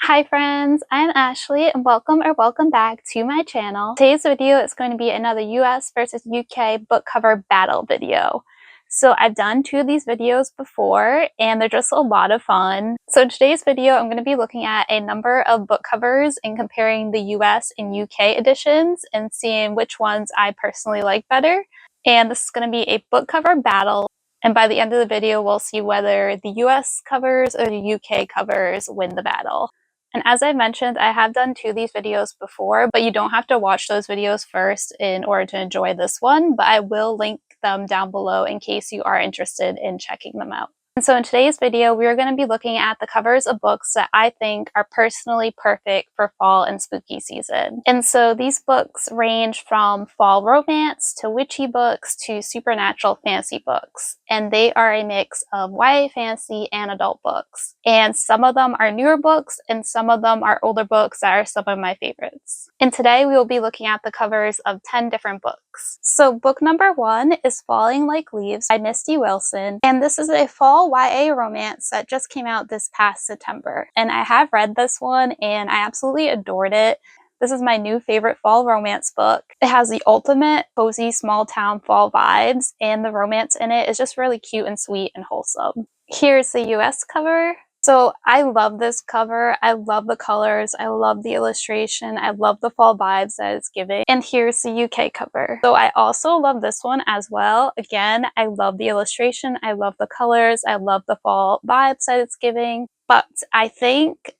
Hi friends, I'm Ashley and welcome back to my channel. Today's video is going to be another US versus UK book cover battle video. So I've done two of these videos before and they're just a lot of fun. So in today's video I'm going to be looking at a number of book covers and comparing the US and UK editions and seeing which ones I personally like better. And this is going to be a book cover battle. And by the end of the video, we'll see whether the US covers or the UK covers win the battle. And as I mentioned, I have done two of these videos before, but you don't have to watch those videos first in order to enjoy this one, but I will link them down below in case you are interested in checking them out. And so in today's video, we are going to be looking at the covers of books that I think are personally perfect for fall and spooky season. And so these books range from fall romance to witchy books to supernatural fantasy books. And they are a mix of YA fantasy and adult books. And some of them are newer books and some of them are older books that are some of my favorites. And today we will be looking at the covers of 10 different books. So book number 1 is Falling Like Leaves by Misty Wilson. And this is a fall YA romance that just came out this past September. And I have read this one and I absolutely adored it. This is my new favorite fall romance book. It has the ultimate cozy small town fall vibes and the romance in it is just really cute and sweet and wholesome. Here's the US cover. So I love this cover. I love the colors. I love the illustration. I love the fall vibes that it's giving. And here's the UK cover. So I also love this one as well. Again, I love the illustration. I love the colors. I love the fall vibes that it's giving. But I think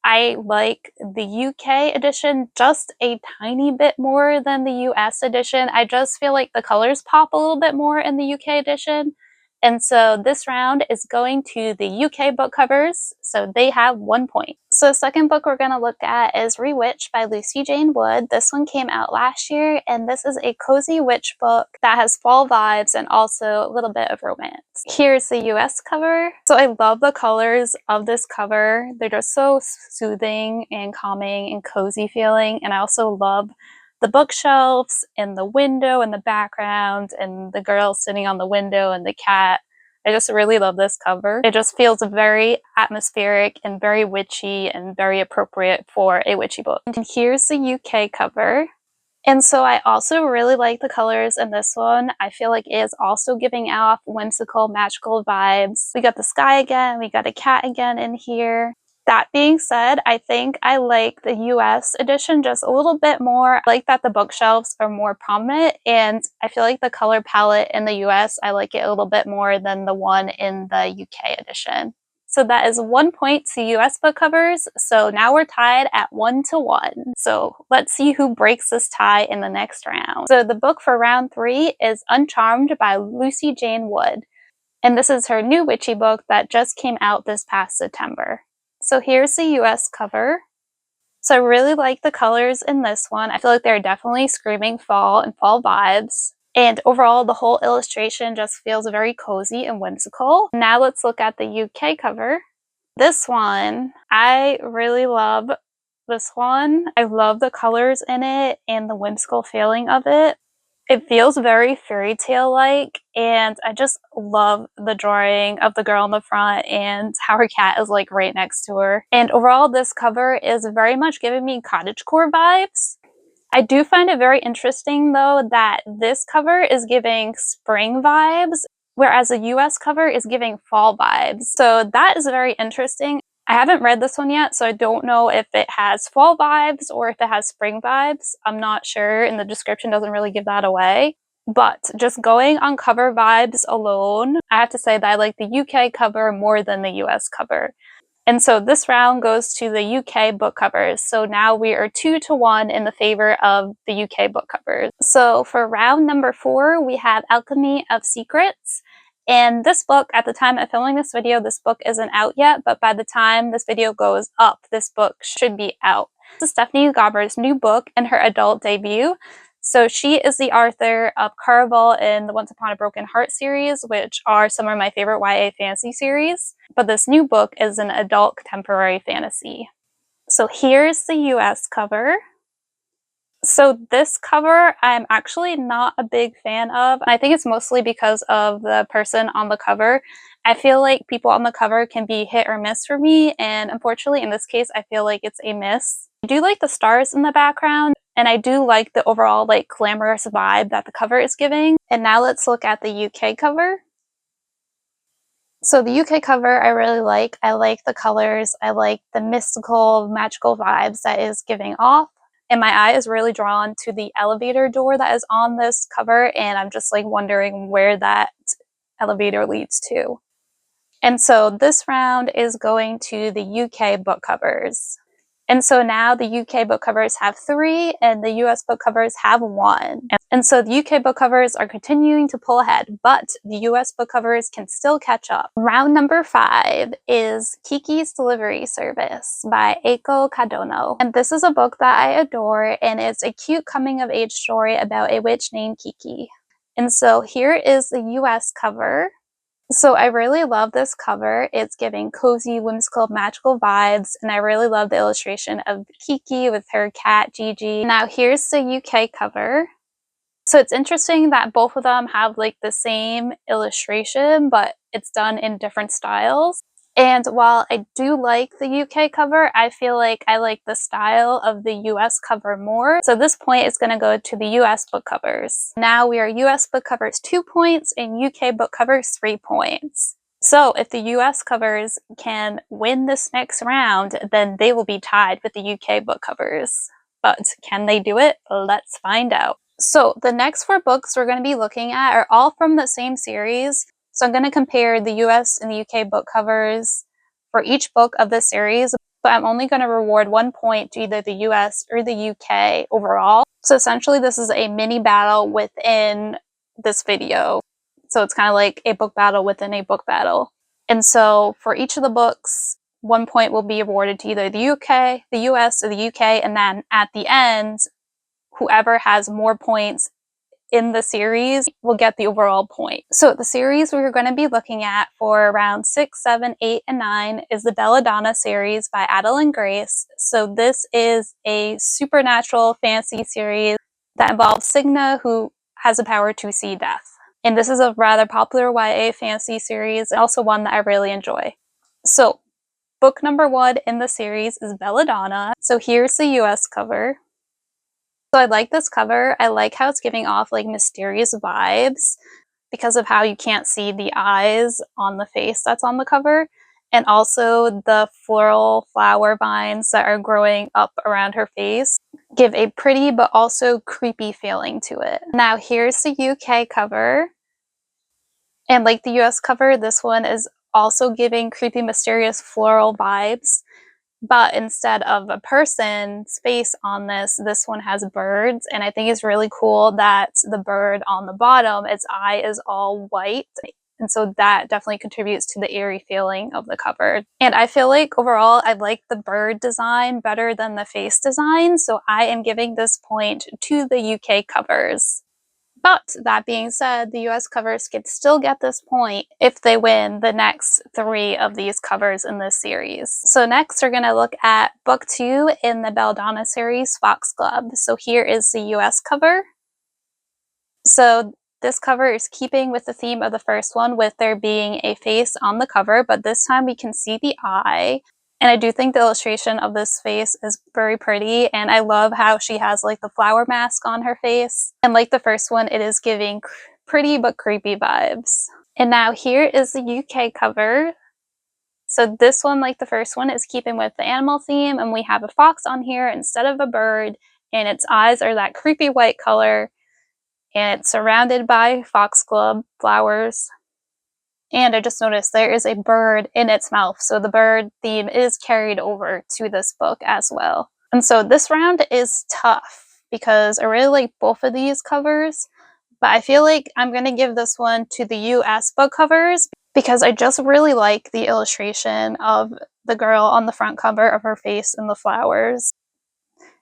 I like the UK edition just a tiny bit more than the US edition. I just feel like the colors pop a little bit more in the UK edition. And so this round is going to the UK book covers, so they have 1 point. So the second book we're going to look at is Rewitched by Lucy Jane Wood. This one came out last year, and this is a cozy witch book that has fall vibes and also a little bit of romance. Here's the US cover. So I love the colors of this cover. They're just so soothing and calming and cozy feeling, and I also love the bookshelves and the window in the background and the girl sitting on the window and the cat. I just really love this cover. It just feels very atmospheric and very witchy and very appropriate for a witchy book. And here's the UK cover. And so I also really like the colors in this one. I feel like it is also giving off whimsical, magical vibes. We got the sky again, we got a cat again in here. That being said, I think I like the US edition just a little bit more. I like that the bookshelves are more prominent, and I feel like the color palette in the US, I like it a little bit more than the one in the UK edition. So that is 1 point to US book covers. So now we're tied at 1-1. So let's see who breaks this tie in the next round. So the book for round 3 is Uncharmed by Lucy Jane Wood. And this is her new witchy book that just came out this past September. So here's the US cover. So I really like the colors in this one. I feel like they're definitely screaming fall and fall vibes. And overall, the whole illustration just feels very cozy and whimsical. Now let's look at the UK cover. This one, I really love this one. I love the colors in it and the whimsical feeling of it. It feels very fairy tale-like, and I just love the drawing of the girl in the front and how her cat is like right next to her. And overall, this cover is very much giving me cottagecore vibes. I do find it very interesting though that this cover is giving spring vibes, whereas the US cover is giving fall vibes. So that is very interesting. I haven't read this one yet, so I don't know if it has fall vibes or if it has spring vibes. I'm not sure, and the description doesn't really give that away. But just going on cover vibes alone, I have to say that I like the UK cover more than the US cover. And so this round goes to the UK book covers. So now we are 2-1 in the favor of the UK book covers. So for round number 4, we have Alchemy of Secrets. And this book, at the time of filming this video, this book isn't out yet, but by the time this video goes up, this book should be out. This is Stephanie Garber's new book and her adult debut. So she is the author of Caraval and the Once Upon a Broken Heart series, which are some of my favorite YA fantasy series. But this new book is an adult contemporary fantasy. So here's the US cover. So this cover I'm actually not a big fan of. I think it's mostly because of the person on the cover. I feel like people on the cover can be hit or miss for me, and unfortunately in this case I feel like it's a miss. I do like the stars in the background, and I do like the overall like glamorous vibe that the cover is giving. And now let's look at the UK cover. So the UK cover I really like. I like the colors. I like the mystical, magical vibes that is giving off. And my eye is really drawn to the elevator door that is on this cover, and I'm just like wondering where that elevator leads to. And so this round is going to the UK book covers. And so now the UK book covers have 3 and the US book covers have 1. And so the UK book covers are continuing to pull ahead, but the US book covers can still catch up. Round number 5 is Kiki's Delivery Service by Eiko Kadano. And this is a book that I adore, and it's a cute coming of age story about a witch named Kiki. And so here is the US cover. So I really love this cover. It's giving cozy, whimsical, magical vibes, and I really love the illustration of Kiki with her cat Gigi. Now here's the UK cover. So it's interesting that both of them have like the same illustration, but it's done in different styles. And while I do like the UK cover, I feel like I like the style of the US cover more. So this point is going to go to the US book covers. Now we are US book covers 2 points and UK book covers 3 points. So if the US covers can win this next round, then they will be tied with the UK book covers. But can they do it? Let's find out. So the next 4 books we're going to be looking at are all from the same series. So I'm going to compare the US and the UK book covers for each book of this series, but I'm only going to reward 1 point to either the US or the UK overall. So essentially this is a mini battle within this video. So it's kind of like a book battle within a book battle. And so for each of the books, 1 point will be awarded to either the UK, the US, or the UK, and then at the end, whoever has more points in the series will get the overall point. So the series we're going to be looking at for rounds 6, 7, 8, and 9 is the Belladonna series by Adalyn Grace. So this is a supernatural fantasy series that involves Cigna, who has the power to see death. And this is a rather popular YA fantasy series, and also one that I really enjoy. So book number 1 in the series is Belladonna. So here's the US cover. So I like this cover. I like how it's giving off like mysterious vibes because of how you can't see the eyes on the face that's on the cover, and also the floral flower vines that are growing up around her face give a pretty but also creepy feeling to it. Now here's the UK cover, and like the US cover, this one is also giving creepy, mysterious floral vibes. But instead of a person's face on this one has birds, and I think it's really cool that the bird on the bottom, its eye is all white, and so that definitely contributes to the eerie feeling of the cover. And I feel like overall I like the bird design better than the face design, so I am giving this point to the UK covers. But that being said, the US covers could still get this point if they win the next 3 of these covers in this series. So next we're going to look at book 2 in the Belladonna series, Foxglove. So here is the US cover. So this cover is keeping with the theme of the first one, with there being a face on the cover, but this time we can see the eye. And I do think the illustration of this face is very pretty, and I love how she has like the flower mask on her face. And like the first one, it is giving pretty but creepy vibes. And now here is the UK cover. So this one, like the first one, is keeping with the animal theme, and we have a fox on here instead of a bird, and its eyes are that creepy white color, and it's surrounded by foxglove flowers. And I just noticed there is a bird in its mouth, so the bird theme is carried over to this book as well. And so this round is tough because I really like both of these covers, but I feel like I'm going to give this one to the US book covers because I just really like the illustration of the girl on the front cover of her face and the flowers.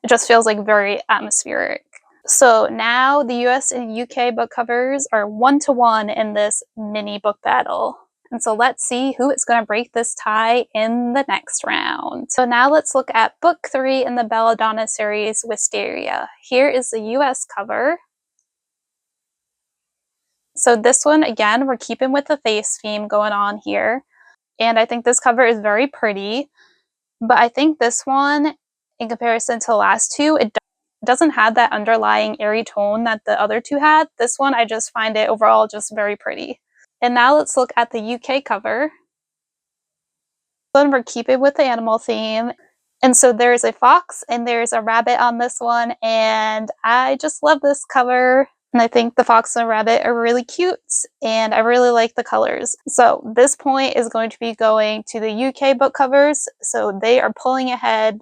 It just feels like very atmospheric. So now the US and UK book covers are 1-1 in this mini book battle. And so let's see who is going to break this tie in the next round. So now let's look at book 3 in the Belladonna series, Wisteria. Here is the US cover. So this one, again, we're keeping with the face theme going on here. And I think this cover is very pretty. But I think this one, in comparison to the last two, it doesn't have that underlying airy tone that the other two had. This one, I just find it overall just very pretty. And now let's look at the UK cover. This one, we're keeping with the animal theme. And so there's a fox and there's a rabbit on this one. And I just love this cover. And I think the fox and the rabbit are really cute, and I really like the colors. So this point is going to be going to the UK book covers. So they are pulling ahead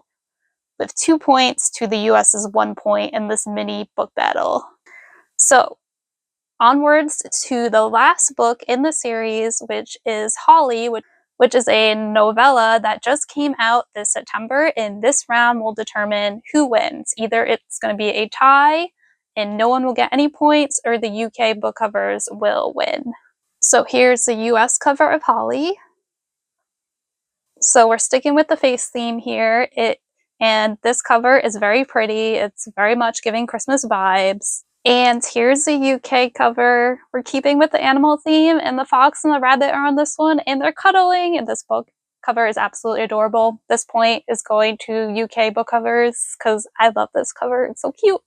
with 2 points to the US's 1 point in this mini book battle. So onwards to the last book in the series, which is Holly, which is a novella that just came out this September. And this round will determine who wins. Either it's going to be a tie and no one will get any points, or the UK book covers will win. So here's the US cover of Holly. So we're sticking with the face theme here. And this cover is very pretty. It's very much giving Christmas vibes. And here's the UK cover. We're keeping with the animal theme, and the fox and the rabbit are on this one, and they're cuddling, and this book cover is absolutely adorable. This point is going to UK book covers because I love this cover. It's so cute.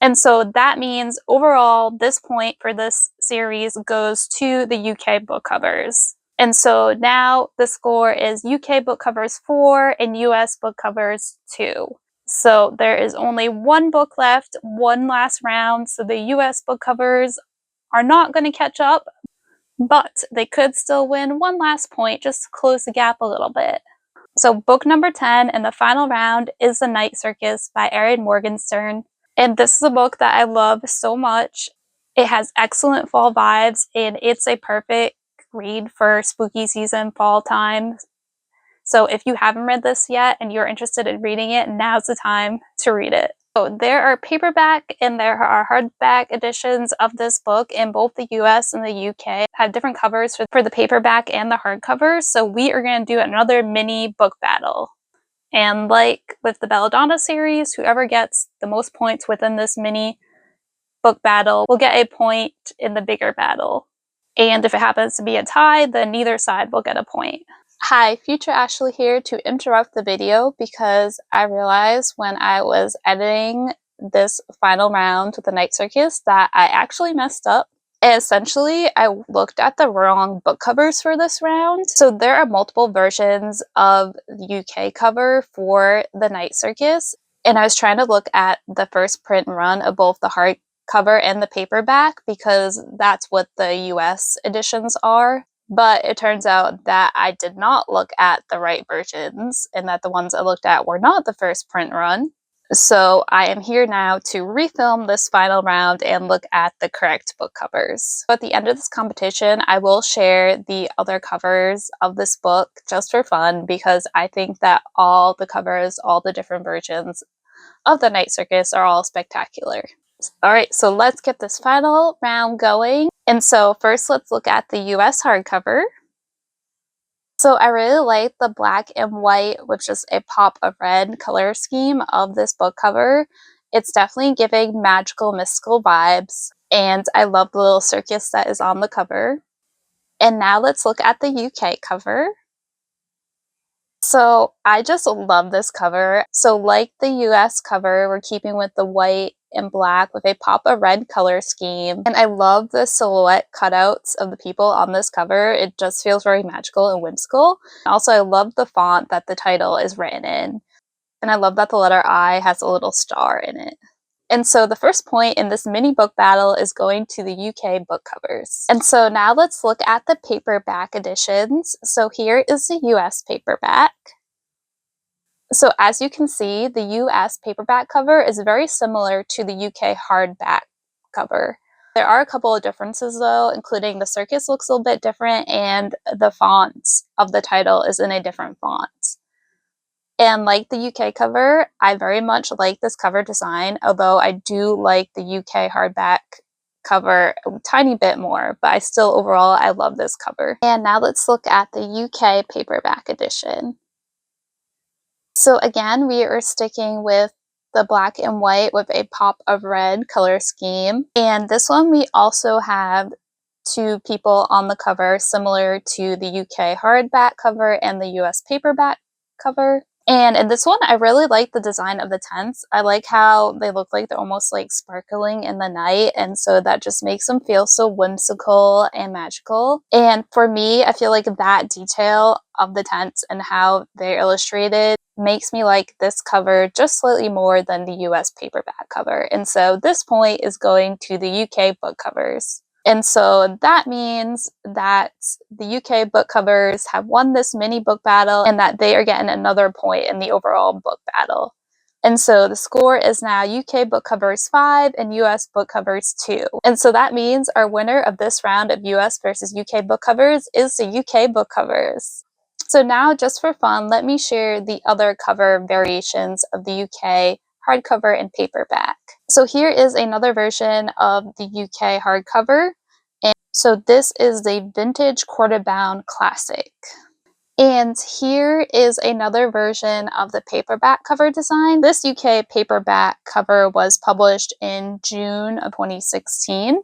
And so that means overall, this point for this series goes to the UK book covers. And so now the score is UK book covers 4 and US book covers 2. So there is only one book left, one last round. So the US book covers are not going to catch up, but they could still win one last point just to close the gap a little bit. So book number 10 in the final round is The Night Circus by Erin Morgenstern. And this is a book that I love so much. It has excellent fall vibes, and it's a perfect read for spooky season, fall time. So if you haven't read this yet and you're interested in reading it, now's the time to read it. So there are paperback and there are hardback editions of this book in both the US and the UK. Have different covers for the paperback and the hardcover. So we are going to do another mini book battle. And like with the Belladonna series, whoever gets the most points within this mini book battle will get a point in the bigger battle. And if it happens to be a tie, then neither side will get a point. Hi, Future Ashley here to interrupt the video because I realized when I was editing this final round with the Night Circus that I actually messed up. Essentially, I looked at the wrong book covers for this round. So there are multiple versions of the UK cover for the Night Circus, and I was trying to look at the first print run of both the hardcover and the paperback because that's what the US editions are. But it turns out that I did not look at the right versions and that the ones I looked at were not the first print run. So I am here now to refilm this final round and look at the correct book covers. At the end of this competition, I will share the other covers of this book just for fun because I think that all the covers, all the different versions of the Night Circus are all spectacular. Alright, so let's get this final round going. And so first let's look at the US hardcover. So I really like the black and white with just a pop of red color scheme of this book cover. It's definitely giving magical, mystical vibes, and I love the little circus that is on the cover. And now let's look at the UK cover. So I just love this cover. So like the US cover, we're keeping with the white and black with a pop of red color scheme. And I love the silhouette cutouts of the people on this cover. It just feels very magical and whimsical. Also, I love the font that the title is written in. And I love that the letter I has a little star in it. And so the first point in this mini book battle is going to the UK book covers. And so now let's look at the paperback editions. So here is the US paperback. So as you can see, the US paperback cover is very similar to the UK hardback cover. There are a couple of differences though, including the circus looks a little bit different and the font of the title is in a different font. And like the UK cover, I very much like this cover design, although I do like the UK hardback cover a tiny bit more, but overall I love this cover. And now let's look at the UK paperback edition. So again, we are sticking with the black and white with a pop of red color scheme. And this one we also have two people on the cover, similar to the UK hardback cover and the US paperback cover. And in this one, I really like the design of the tents. I like how they look like they're almost like sparkling in the night, and so that just makes them feel so whimsical and magical. And for me, I feel like that detail of the tents and how they're illustrated makes me like this cover just slightly more than the US paperback cover. And so this point is going to the UK book covers. And so that means that the UK book covers have won this mini book battle and that they are getting another point in the overall book battle. And so the score is now UK book covers 5 and US book covers 2. And so that means our winner of this round of US versus UK book covers is the UK book covers. So now, just for fun, let me share the other cover variations of the UK hardcover and paperback. So here is another version of the UK hardcover. And so this is the vintage quarter-bound classic. And here is another version of the paperback cover design. This UK paperback cover was published in June of 2016.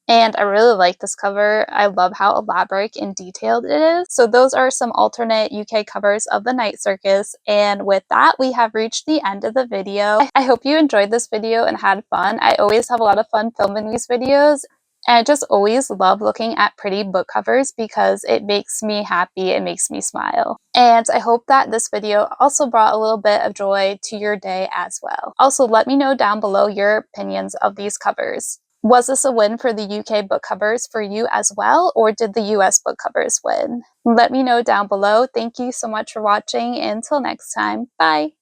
And I really like this cover. I love how elaborate and detailed it is. So those are some alternate UK covers of the Night Circus. And with that, we have reached the end of the video. I hope you enjoyed this video and had fun. I always have a lot of fun filming these videos. And I just always love looking at pretty book covers because it makes me happy, it makes me smile. And I hope that this video also brought a little bit of joy to your day as well. Also, let me know down below your opinions of these covers. Was this a win for the UK book covers for you as well, or did the US book covers win? Let me know down below. Thank you so much for watching, and until next time, bye!